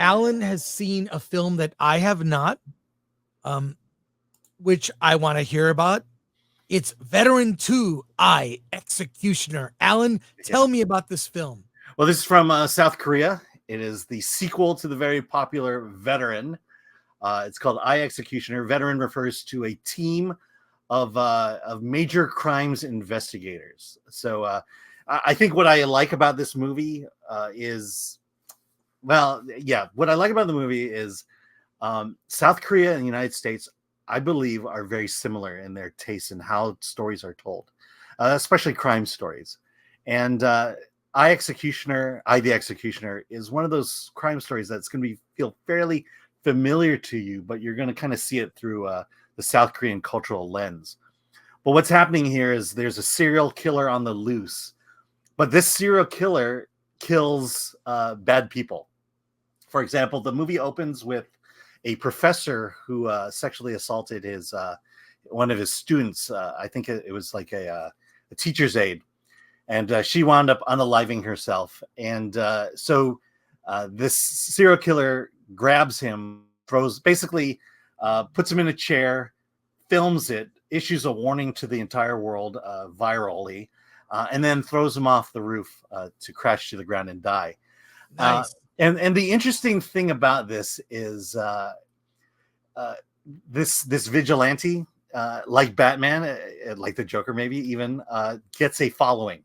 Alan has seen a film that I have not, which I want to hear about. It's Veteran 2, I, Executioner. Alan, tell me about this film. Well, this is from South Korea. It is the sequel to the very popular Veteran. It's called I, Executioner. Veteran refers to a team of major crimes investigators. So I think what I like about this movie is, what I like about the movie is South Korea and the United States, I believe, are very similar in their tastes in how stories are told, especially crime stories. And I, the Executioner, is one of those crime stories that's going to feel fairly familiar to you, but you're going to kind of see it through the South Korean cultural lens. But what's happening here is there's a serial killer on the loose, but this serial killer kills bad people. For example, the movie opens with a professor who sexually assaulted one of his students. I think it was like a teacher's aide, and she wound up unaliving herself. And so this serial killer grabs him, puts him in a chair, films it, issues a warning to the entire world virally, and then throws him off the roof to crash to the ground and die. Nice. And the interesting thing about this is this vigilante, like Batman, like the Joker, maybe even gets a following.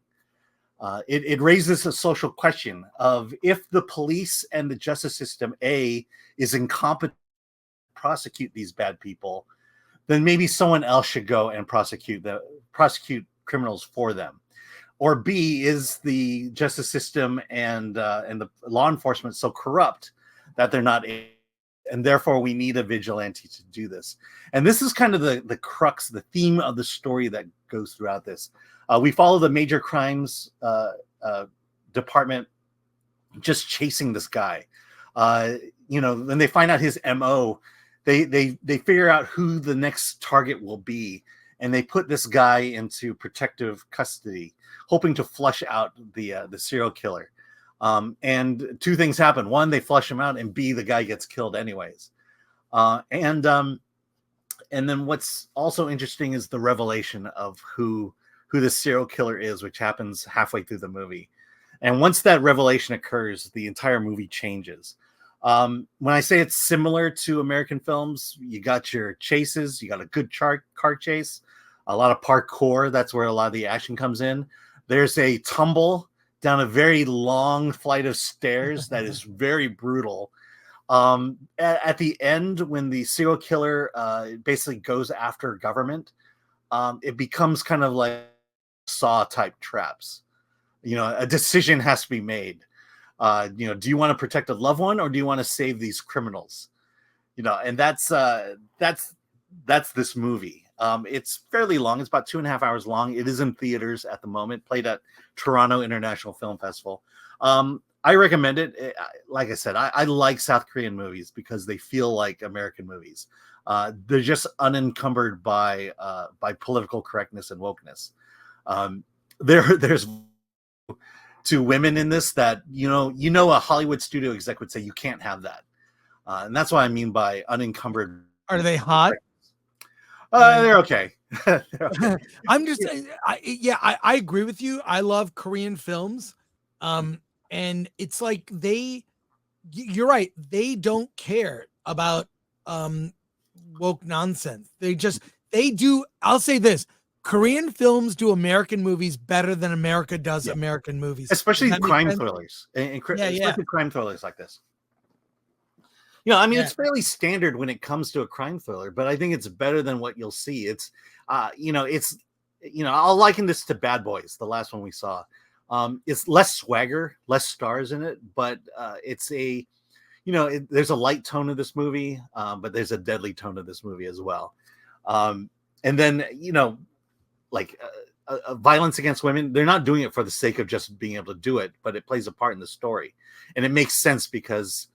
It raises a social question of, if the police and the justice system is incompetent to prosecute these bad people, then maybe someone else should go and prosecute criminals for them. Or B, is the justice system and the law enforcement so corrupt that they're not, and therefore we need a vigilante to do this. And this is kind of the crux, the theme of the story that goes throughout this. We follow the major crimes department just chasing this guy. When they find out his MO, they figure out who the next target will be, and they put this guy into protective custody, hoping to flush out the serial killer. And two things happen: one, they flush him out, and B, the guy gets killed anyways. And then what's also interesting is the revelation of who the serial killer is, which happens halfway through the movie. And once that revelation occurs, the entire movie changes. When I say it's similar to American films, you got your chases, you got a good car chase, a lot of parkour. That's where a lot of the action comes in. There's a tumble down a very long flight of stairs that is very brutal. At the end, when the serial killer basically goes after government, it becomes kind of like Saw type traps. A decision has to be made. Do you want to protect a loved one, or do you want to save these criminals? And that's this movie. It's fairly long. It's about 2.5 hours long. It is in theaters at the moment, played at Toronto International Film Festival. I recommend it. Like I said, I like South Korean movies because they feel like American movies. They're just unencumbered by political correctness and wokeness. There's two women in this that a Hollywood studio exec would say you can't have that, and that's what I mean by unencumbered. Are they hot? They're okay. They're okay. I'm just, I agree with you. I love Korean films, and it's like you're right. They don't care about woke nonsense. They do. I'll say this: Korean films do American movies better than America does American movies, especially crime thrillers, especially crime thrillers like this. It's fairly standard when it comes to a crime thriller, but I think it's better than what you'll see. It's, I'll liken this to Bad Boys, the last one we saw. It's less swagger, less stars in it, but it's there's a light tone of this movie, but there's a deadly tone of this movie as well. And then, violence against women, they're not doing it for the sake of just being able to do it, but it plays a part in the story. And it makes sense because,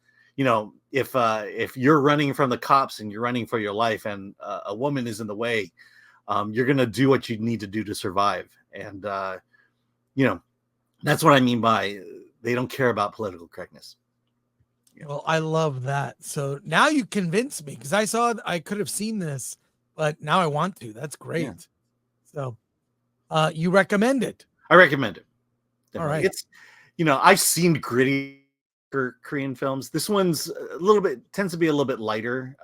if you're running from the cops and you're running for your life and a woman is in the way, you're going to do what you need to do to survive. And, that's what I mean by they don't care about political correctness. Well, I love that. So now you convinced me because I could have seen this, but now I want to. That's Yeah. great. So you recommend it. I recommend it. All Definitely. right. It's, I've seen gritty Korean films. This one's a little bit, tends to be a little bit lighter.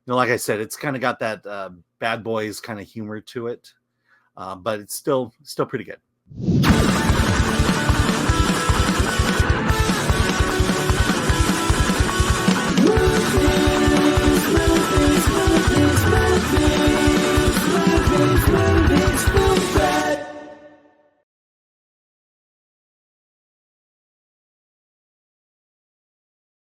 Like I said, it's kind of got that Bad Boys kind of humor to it, but it's still pretty good.